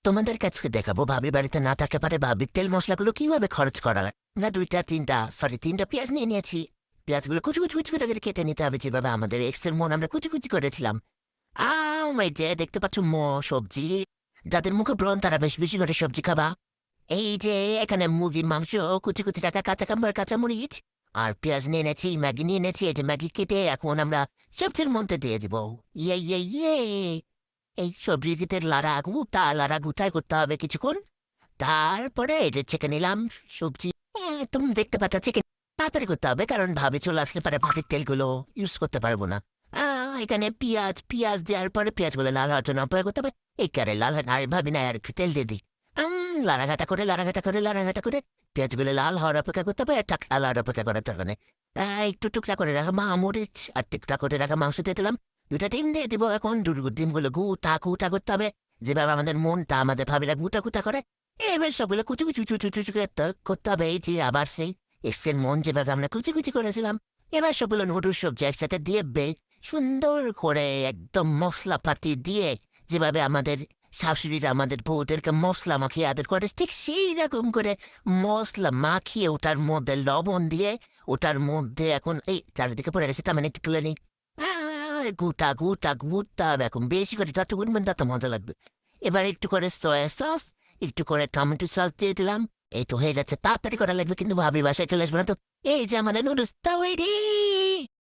তোমাদের কাছে দেখাবো ভাবি বাড়িতে না থাকতে পারে ভাবির তেল মশলাগুলো কিভাবে খরচ করা হয়। আমরা তিনটা পেঁয়াজ নিয়ে নিয়েছি। পেঁয়াজগুলো কুচি কুচি কুচি করে কেটে নিতে হবে, যেভাবে আমাদের এক্সের মন আমরা কুচি কুচি করেছিলাম। এই যে দেখতে পাচ্ছ সবজি, যাদের মুখে ব্রণ তারা বেশ বেশি করে সবজি খাবা। এই যে এখানে মুরগির মাংস, কুচি কুচি টাকা কাঁচা মরিচ, আর পেঁয়াজ নিয়ে এনেছি, ম্যাগি নিয়ে এনেছি। এই যে ম্যাগি কেটে এখন আমরা সবজির মধ্যে দিয়ে দিব। ইয়ে এই সবজিতে লাড়া গুটাই করতে হবে কিছুক্ষণ। তারপরে এই যে ছেঁকে নিলাম সবজি। তুমি দেখতে পাচ্ছ চিকেন তাড়াতাড়ি করতে হবে, কারণ ভাবে চলে আসলে পরে ভাতের তেলগুলো ইউজ করতে পারবো না। এখানে পেঁয়াজ দেওয়ার পরে পেঁয়াজগুলো লাল হওয়ার জন্য অপেক্ষা করতে হবে। এই কারে লাল হয় না, আর ভাবি না আর একটু তেল দিয়ে দিই। লাড়াঘাটা করে পেঁয়াজগুলো লাল হওয়ার অপেক্ষা করতে হবে, টাক লাল হওয়ার অপেক্ষা করার হবে না। একটু টুকরা করে রাখা মরিচ আর টুকরা করে রাখা মাংস দিয়ে দিলাম। দুটা ডিম দিয়ে দিব। এখন ডিমগুলো গুটা করতে হবে, যেভাবে আমাদের মনটা আমাদের ভাবিরা গুটা করে। এবার সবগুলো কুচি কুচি কুচি কুচি করতে হবে। এই যে আবার সেই এক্সের মন যেভাবে আমরা কুচি কুচি করেছিলাম। এবার সবগুলো নুডলস সবজি একসাথে দিয়ে সুন্দর করে একদম মশলাপাতি দিয়ে, যেভাবে আমাদের শাশুড়িরা আমাদের বউদেরকে মশলা মাখিয়ে আদর করে, ঠিক সেই রকম করে মশলা মাখিয়ে ওটার মধ্যে লবণ দিয়ে ওটার মধ্যে এখন এই চারিদিকে পড়ে গেছে, তার মানে একটু তুলে নিই। গুটা এখন বেশি করে যত গুনবেন তত মজা লাগবে। এবার একটু করে সয়া সস, একটু করে টমেটো সস দিয়ে দিলাম। এই তো হয়ে যাচ্ছে, তাড়াতাড়ি করা লাগবে কিন্তু ভাবি বাসায় চলে আসবে না তো। এই যে আমাদের নুডলস তৈরি।